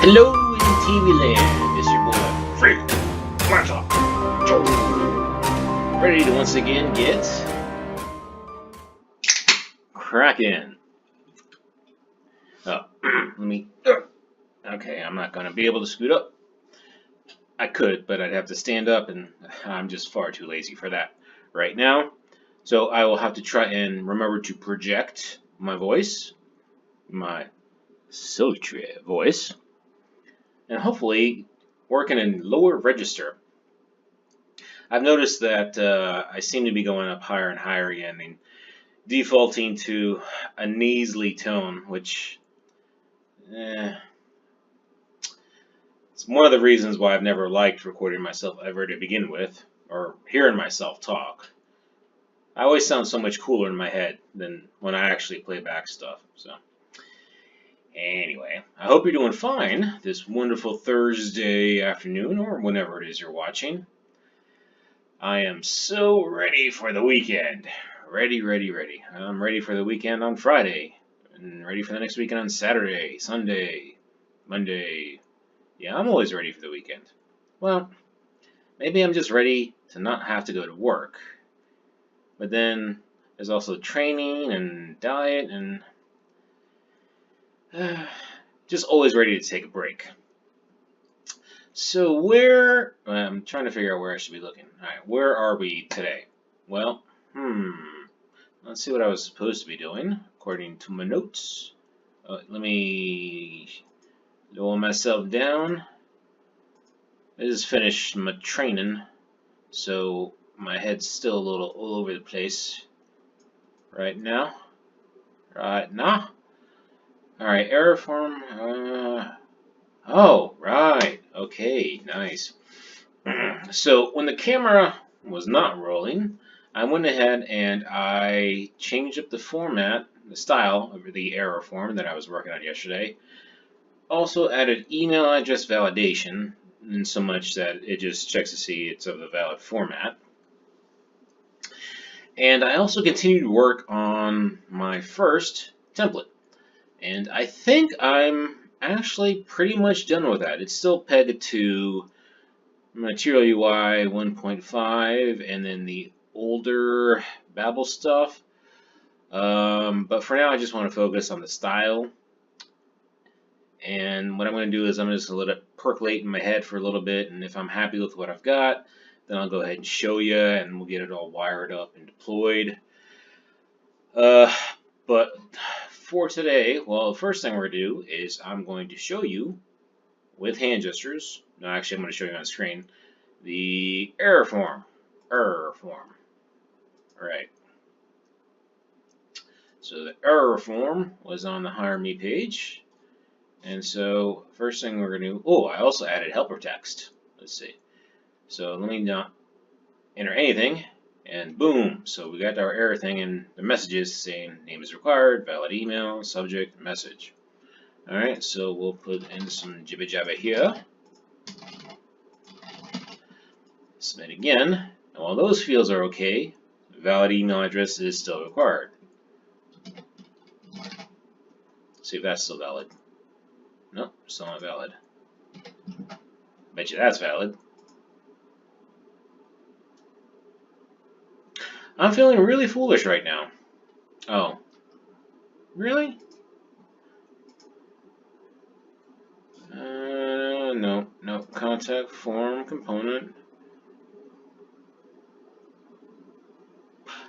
Hello in TV land, it's your boy Freelancer, ready to once again get cracking. Oh, let me. Okay, I'm not gonna be able to scoot up. I could, but I'd have to stand up, and I'm just far too lazy for that right now. So I will have to try and remember to project my voice, my sultry voice, and hopefully work in a lower register. I've noticed that I seem to be going up higher and higher again, and defaulting to a nasally tone, which it's one of the reasons why I've never liked recording myself ever to begin with, or hearing myself talk. I always sound so much cooler in my head than when I actually play back stuff. So anyway, I hope you're doing fine this wonderful Thursday afternoon, or whenever it is you're watching. I am so ready for the weekend. Ready. I'm ready for the weekend on Friday, and ready for the next weekend on Saturday, Sunday, Monday. Yeah, I'm always ready for the weekend. Well, maybe I'm just ready to not have to go to work. But then there's also training and diet and just always ready to take a break. So I'm trying to figure out where I should be looking. Alright, where are we today? Well, let's see what I was supposed to be doing according to my notes. Let me lower myself down. I just finished my training, so my head's still a little all over the place right now. Alright, error form. Oh, right. Okay, nice. So when the camera was not rolling, I went ahead and I changed up the format, the style of the error form that I was working on yesterday. Also added email address validation, in so much that it just checks to see it's of the valid format. And I also continued to work on my first template. And I think I'm actually pretty much done with that. It's still pegged to Material UI 1.5 and then the older Babel stuff. But for now, I just want to focus on the style. And what I'm going to do is I'm just going to let it percolate in my head for a little bit. And if I'm happy with what I've got, then I'll go ahead and show you, and we'll get it all wired up and deployed. But for today, well, the first thing we're going to do is I'm going to show you with hand gestures. No, actually, I'm going to show you on the screen the error form. Right. So the error form was on the Hire Me page. And so first thing we're going to do, oh, I also added helper text. Let's see. So let me not enter anything, and boom. So we got our error thing in the messages saying name is required, valid email, subject, message. All right, so we'll put in some jibba jabba here. Submit again. And while those fields are okay, valid email address is still required. See if that's still valid. Nope, still not valid. Bet you that's valid. I'm feeling really foolish right now. Oh. Really? No. Contact form component.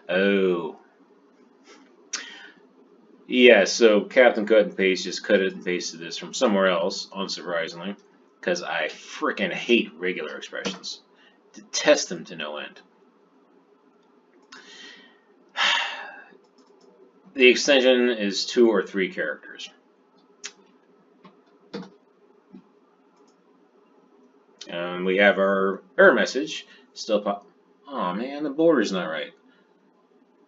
Oh. Yeah, so Captain Cut and Paste just cut it and pasted this from somewhere else, unsurprisingly, because I frickin' hate regular expressions. Detest them to no end. The extension is 2 or 3 characters. We have our error message still pop. Oh man, the border's not right.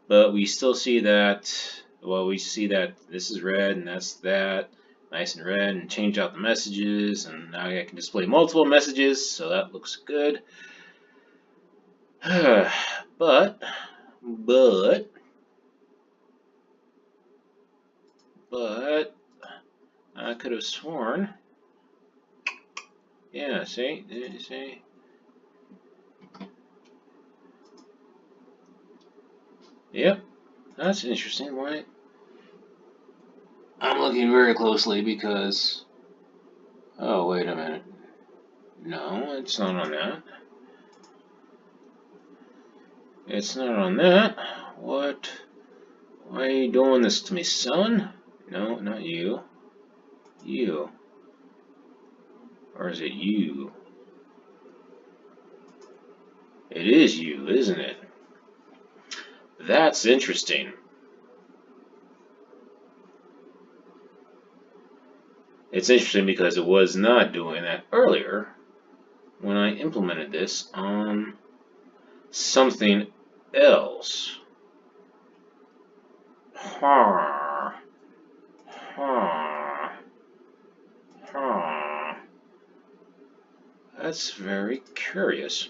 But we still see that. Well, we see that this is red and that's that, nice and red, and change out the messages, and now I can display multiple messages, so that looks good. But I could have sworn Yeah, see? See? Yep, that's interesting. Why? I'm looking very closely because... Oh, wait a minute. No, it's not on that. It's not on that. What? Why are you doing this to me, son? No, not you. You. Or is it you? It is you, isn't it? That's interesting. It's interesting because it was not doing that earlier when I implemented this on something else. Huh. Huh. Huh. That's very curious.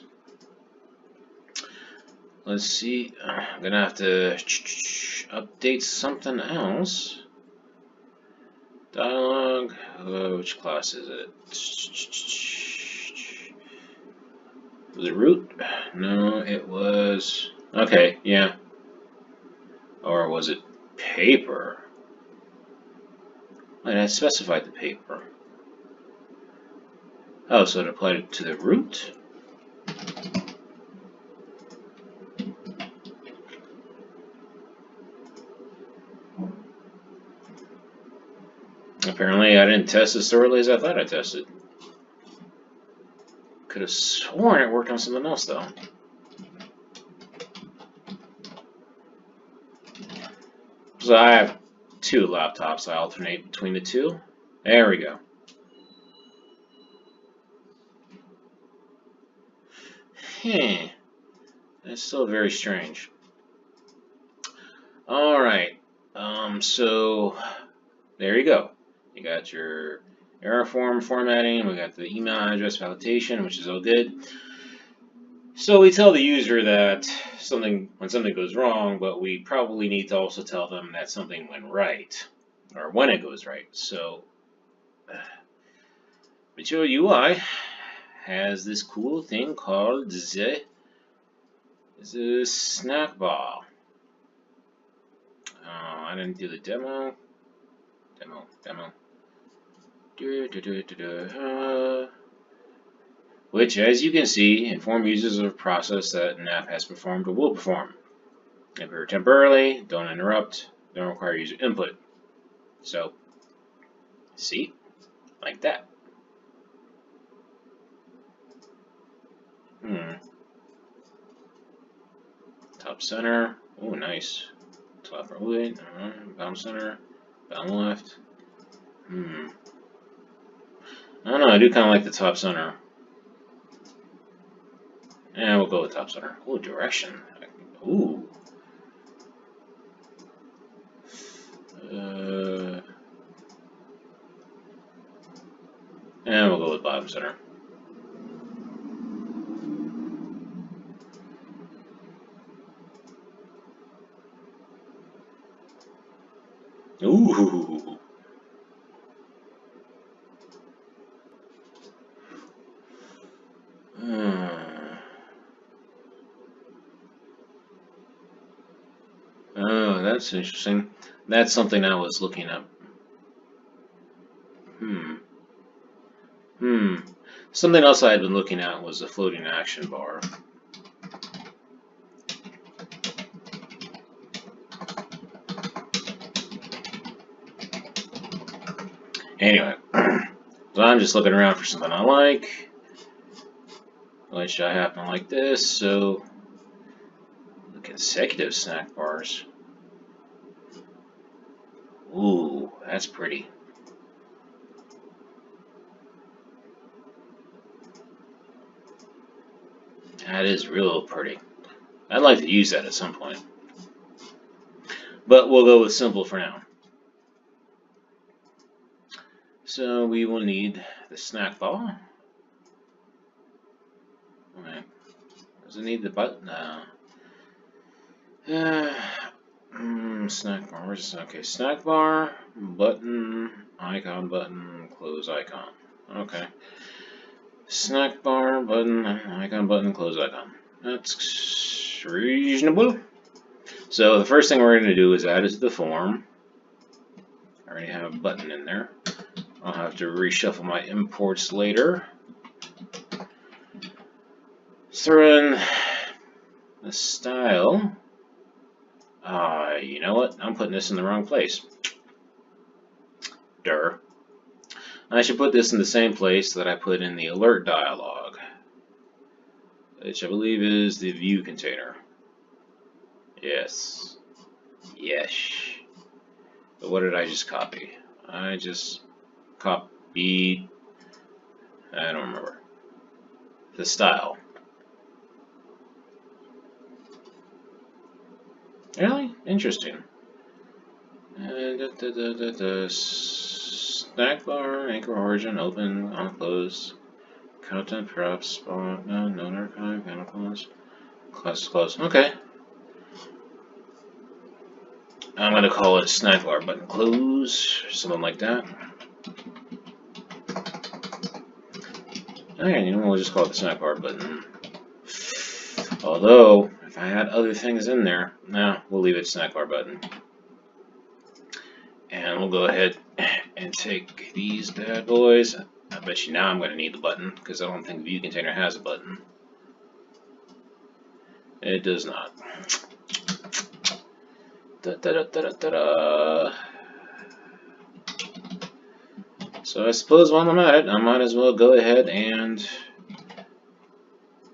Let's see. I'm gonna have to update something else. Dialogue. Which class is it? Was it root? No, it was. Okay, yeah. Or was it paper? Wait, I specified the paper. Oh, so it applied to the root? Apparently, I didn't test as thoroughly as I thought I tested. Could have sworn it worked on something else, though. So I have two laptops. I alternate between the two. There we go. That's still very strange. Alright. So there you go. You got your error form formatting, we got the email address validation, which is all good. So we tell the user that when something goes wrong, but we probably need to also tell them that something went right, or when it goes right. So Visual UI has this cool thing called the snackbar. I didn't do the demo. Which, as you can see, inform users of a process that an app has performed or will perform. Appear temporarily, don't interrupt, don't require user input. So, see? Like that. Top center. Oh, nice. Top right. Bottom center. Bottom left. I don't know, I do kind of like the top center. Yeah, we'll go with top center. Ooh, direction. Ooh. And we'll go with bottom center. Ooh. Oh, that's interesting. That's something I was looking up. Something else I had been looking at was the floating action bar. Anyway, so I'm just looking around for something I like, which I happen to like this, so the consecutive snack bars. Ooh, that's pretty. That is real pretty. I'd like to use that at some point. But we'll go with simple for now. So we will need the snack bar. Okay. Does it need the button? No. Snack bar. Where's this? Okay, snack bar, button, icon, button, close icon. Okay. Snack bar button, icon button, close icon. That's reasonable. So the first thing we're going to do is add it to the form. I already have a button in there. I'll have to reshuffle my imports later. Throw in the style. You know what? I'm putting this in the wrong place. Durr. I should put this in the same place that I put in the alert dialog, which I believe is the view container. Yes. Yes. But what did I just copy? I just copied, I don't remember, the style. Really? Interesting. Snack bar, anchor origin, open, on close, content props, spawn, no archive, panel close, class close. Okay. I'm gonna call it snack bar button close, or something like that. Okay, you know, we'll just call it the snack bar button. Although, if I had other things in there, no, we'll leave it snack bar button. And we'll go ahead and take these bad boys. I bet you now I'm going to need the button, because I don't think the view container has a button. It does not. So I suppose while I'm at it, I might as well go ahead and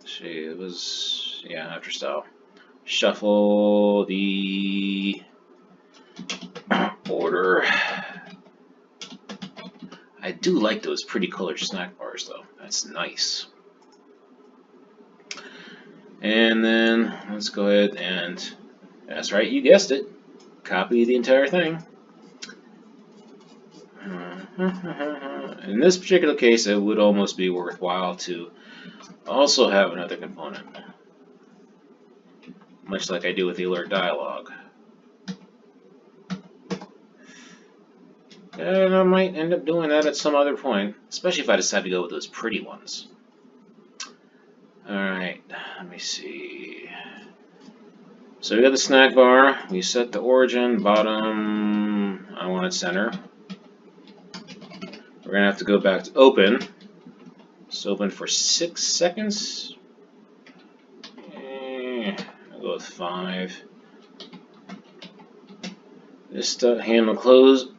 see, it was, yeah, after style. Shuffle the order. I do like those pretty colored snack bars though. That's nice. And then let's go ahead and, that's right, you guessed it, copy the entire thing. In this particular case, it would almost be worthwhile to also have another component, much like I do with the alert dialog. And I might end up doing that at some other point, especially if I decide to go with those pretty ones. Alright, let me see. So we got the snack bar, we set the origin, bottom, I want it center. We're going to have to go back to open. It's open for 6 seconds. I'll go with 5. This stuff, handle close.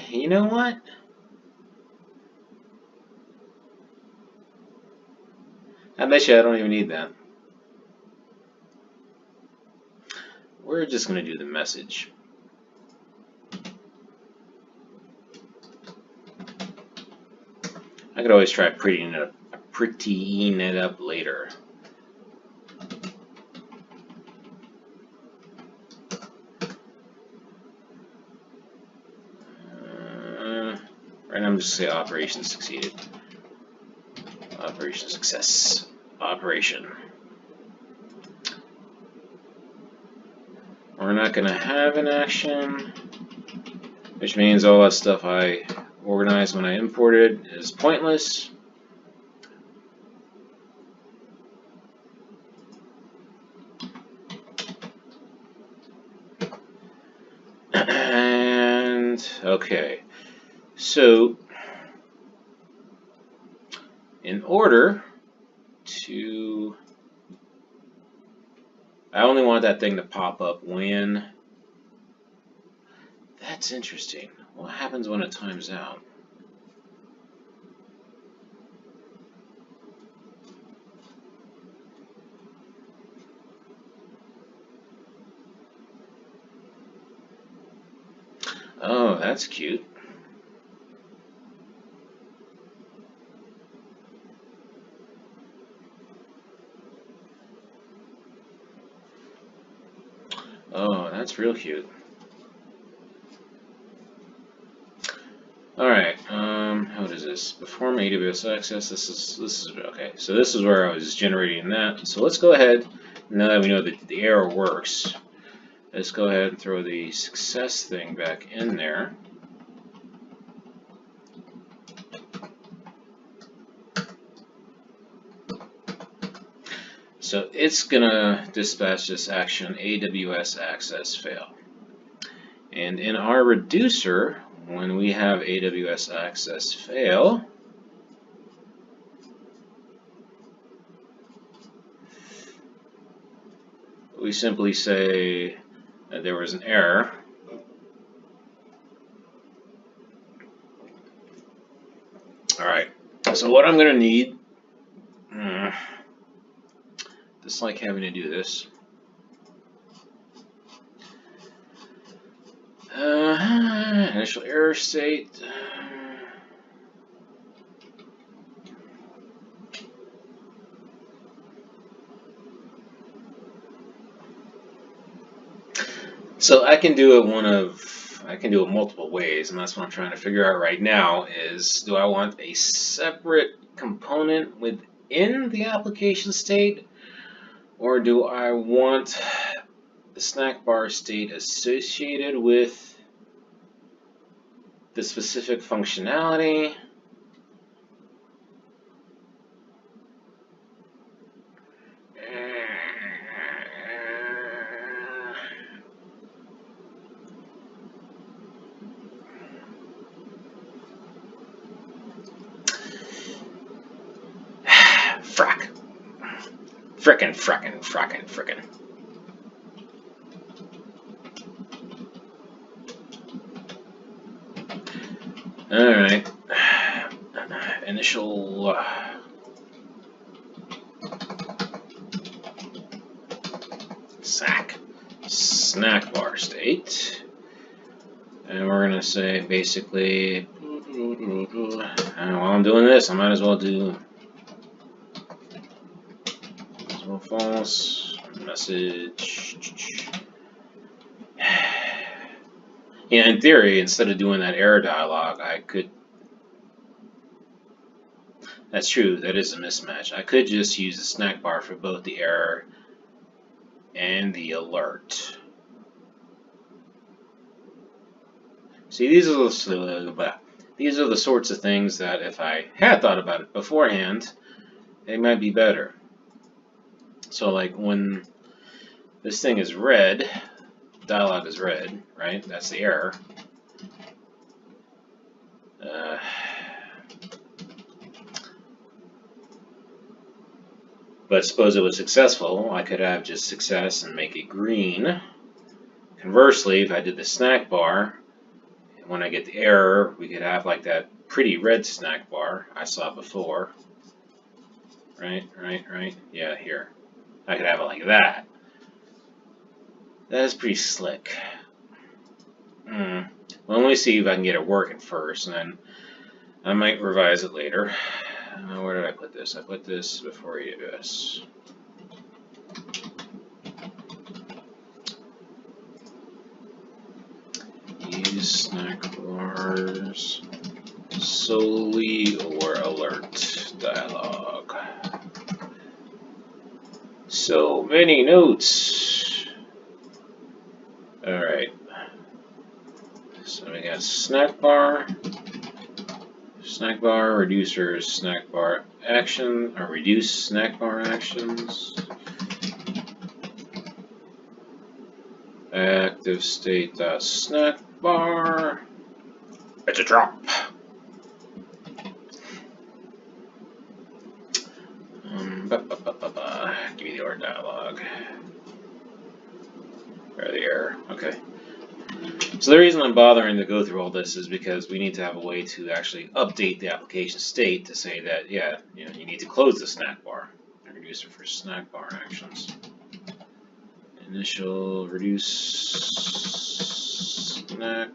You know what? I bet you I don't even need that. We're just going to do the message. I could always try prettying it up later. Right now I'm just going to say operation succeeded. Operation success. Operation. We're not going to have an action, which means all that stuff I organized when I imported is pointless. And okay, so in order to, I only want that thing to pop up when, that's interesting. What happens when it times out? Oh, that's cute. Oh, that's real cute. Alright, how does this? Perform AWS access, this is okay. So this is where I was generating that. So let's go ahead, now that we know that the error works, let's go ahead and throw the success thing back in there. So it's gonna dispatch this action AWS access fail. And in our reducer, when we have AWS access fail, we simply say that there was an error. Alright, so what I'm going to need, dislike having to do this. Initial error state. So I can do it multiple ways, and that's what I'm trying to figure out right now is, do I want a separate component within the application state, or do I want the snack bar state associated with the specific functionality? Frickin'. Alright. Initial snack bar state. And we're going to say basically, while I'm doing this, I might as well do false message. Yeah, in theory, instead of doing that error dialog, I could. That's true, that is a mismatch. I could just use the snack bar for both the error and the alert. See, these are the sorts of things that if I had thought about it beforehand, they might be better. So like when this thing is red, dialog is red, right? That's the error. But suppose it was successful, I could have just success and make it green. Conversely, if I did the snack bar, when I get the error, we could have like that pretty red snack bar I saw before. Right? Yeah, here. I could have it like that. That is pretty slick. Well, let me see if I can get it working first, and then I might revise it later. Where did I put this? I put this before AWS. Use snack bars solely or alert dialog. So many notes. Alright. So we got snack bar, reducers, snack bar action, or reduce snack bar actions. Active state snack bar. It's a drop. Give me the order dialog. Or the error. Okay. So the reason I'm bothering to go through all this is because we need to have a way to actually update the application state to say that, yeah, you need to close the snack bar. Reducer for snack bar actions. Initial reduce snack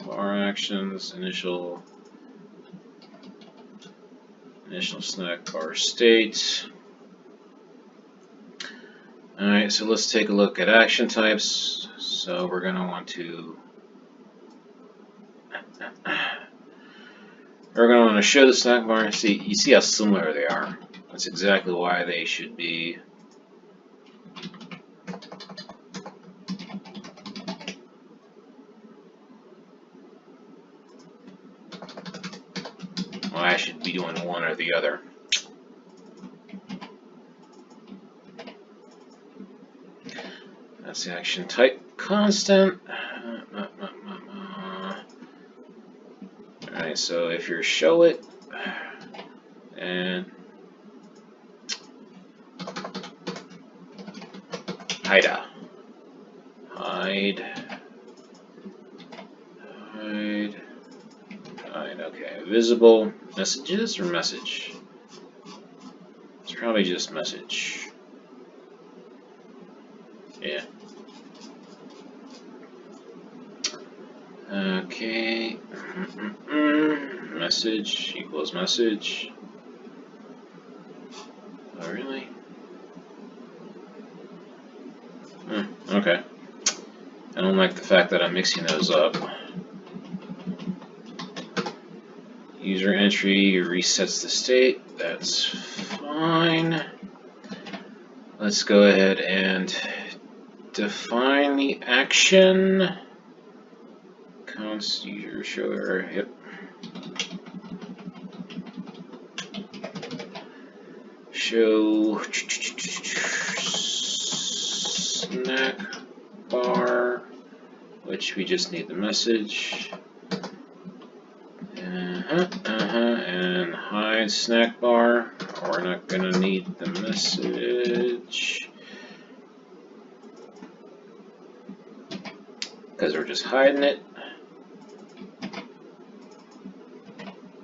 bar actions. Initial snack bar state. Alright, so let's take a look at action types. So we're going to want to show the snack bar. You see how similar they are. That's exactly why they should be I should be doing one or the other. That's the action type constant. Alright, so if you show it and hide, okay, visible messages or message? It's probably just message. Yeah. Okay. Message equals message. Oh, really? Okay. I don't like the fact that I'm mixing those up. User entry resets the state. That's fine. Let's go ahead and define the action. Const user show error. Yep. Show snack bar, which we just need the message. And hide snack bar. We're not gonna need the message because we're just hiding it.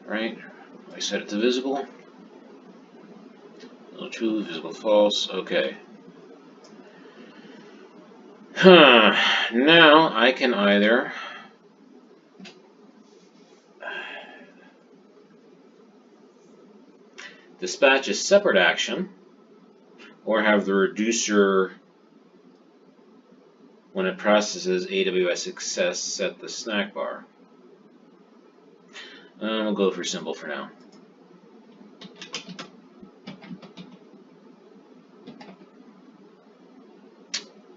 Right? I set it to visible. No true, visible false. Okay. Now I can either dispatch a separate action or have the reducer, when it processes AWS success, set the snack bar. We'll go for simple for now.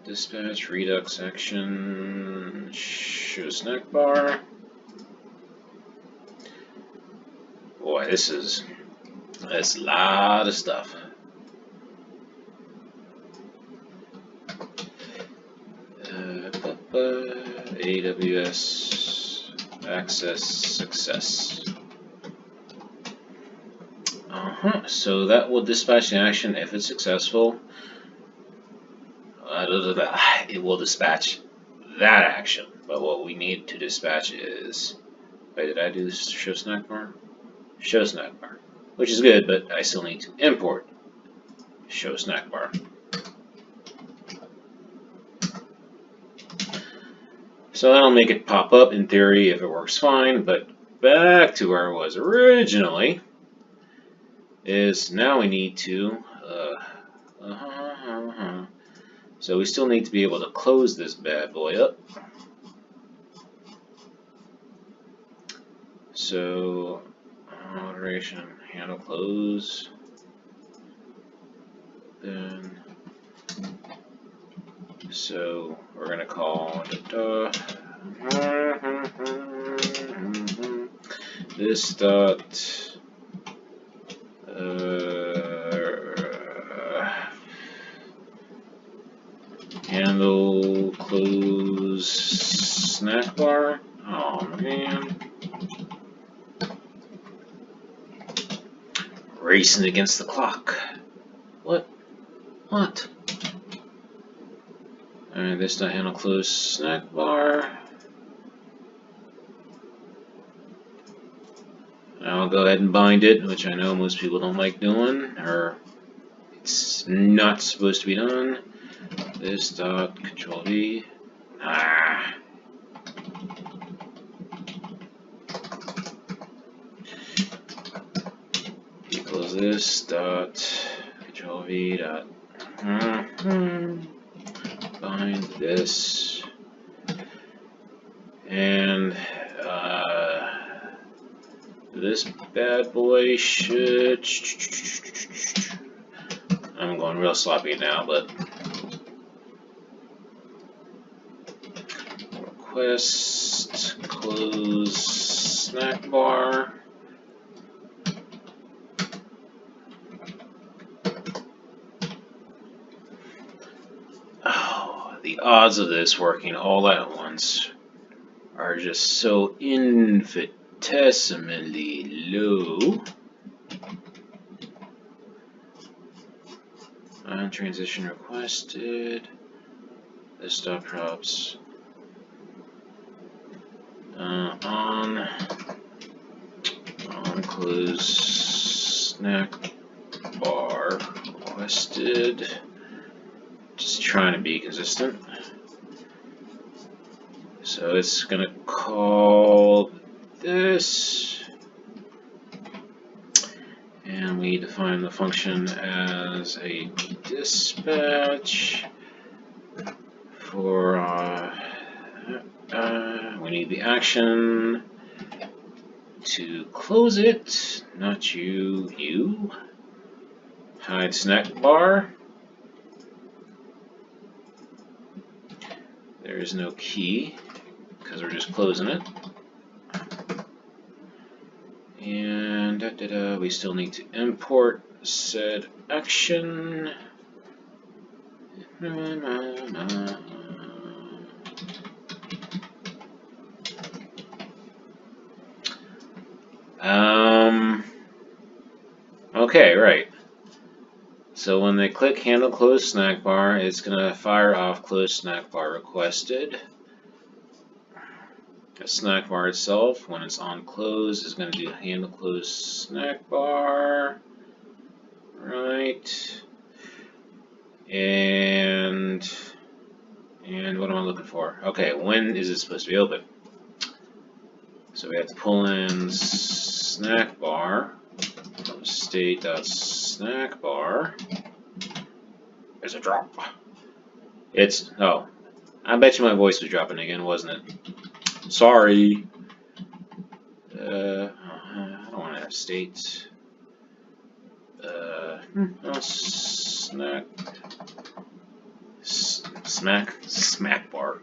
Dispatch redux action show snack bar. Boy, that's a lot of stuff. AWS access success. So that will dispatch the action if it's successful. It will dispatch that action. But what we need to dispatch is, wait, did I do show snack bar? Show snack bar, which is good, but I still need to import show snack bar. So that'll make it pop up in theory if it works fine, but back to where it was originally is now we need to so we still need to be able to close this bad boy up. So moderation handle close, then so we're gonna call this dot handle close snack bar. Oh man, racing against the clock. What? Alright, this dot handle close snack bar. I'll go ahead and bind it, which I know most people don't like doing, or it's not supposed to be done. This dot control V. Equals this dot control V dot bind this, and this bad boy should. I'm going real sloppy now, but request close snack bar. the odds of this working all at once are just so infinitesimally low. On transition requested. Desktop props. On close snack bar requested. Just trying to be consistent. So it's gonna call this, and we define the function as a dispatch for we need the action to close it, not you. Hide snack bar. There is no key because we're just closing it. And we still need to import said action. Okay, right. So when they click handle close snack bar, it's going to fire off close snack bar requested. The snack bar itself, when it's on close, is going to do handle close snack bar. Right. And what am I looking for? Okay, when is it supposed to be open? So we have to pull in snack bar from state.snackbar. There's a drop. It's, oh, I bet you my voice was dropping again, wasn't it? Sorry. I don't want to have state. Smack bar.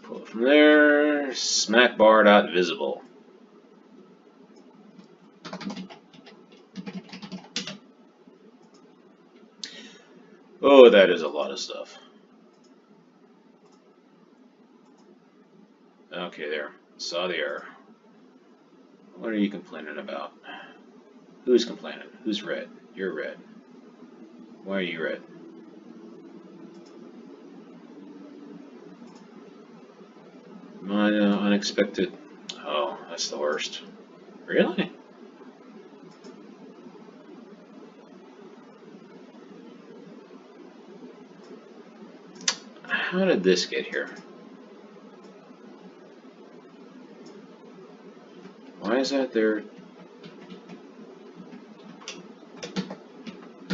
Pull it from there. Smack bar dot visible. Oh, that is a lot of stuff. Okay, there. Saw the error. What are you complaining about? Who's complaining? Who's red? You're red. Why are you red? My unexpected. Oh, that's the worst. Really? How did this get here? Why is that there?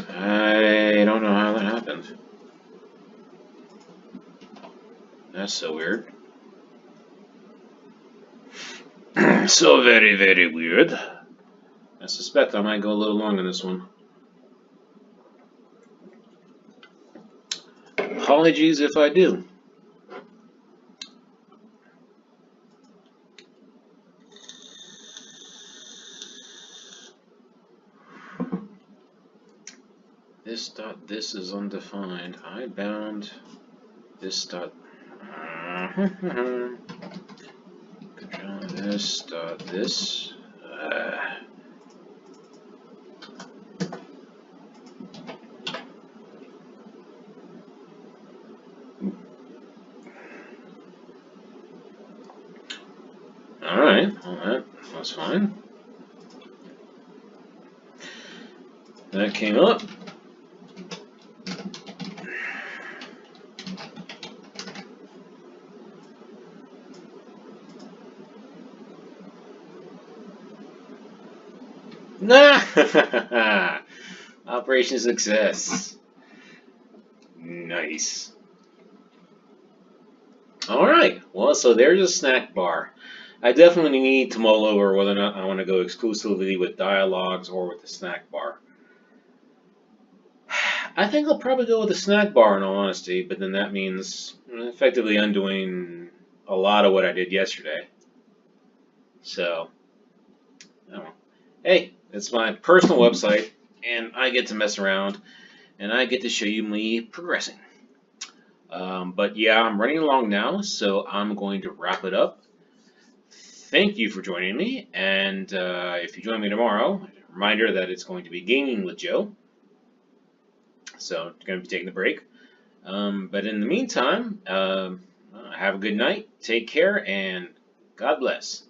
I don't know how that happened. That's so weird. So very, very weird. I suspect I might go a little long on this one. Apologies if I do. This is undefined. I bound this dot. Control this dot this. Alright, well that's fine. That came up. Nah! Operation success. Nice. Alright, well, so there's a snack bar. I definitely need to mull over whether or not I want to go exclusively with dialogues or with the snack bar. I think I'll probably go with the snack bar in all honesty, but then that means effectively undoing a lot of what I did yesterday. So, I don't know. Hey, it's my personal website, and I get to mess around. and I get to show you me progressing. But yeah, I'm running along now, so I'm going to wrap it up. Thank you for joining me, and if you join me tomorrow, reminder that it's going to be Gaming with Joe, so I'm going to be taking the break. But in the meantime, have a good night, take care, and God bless.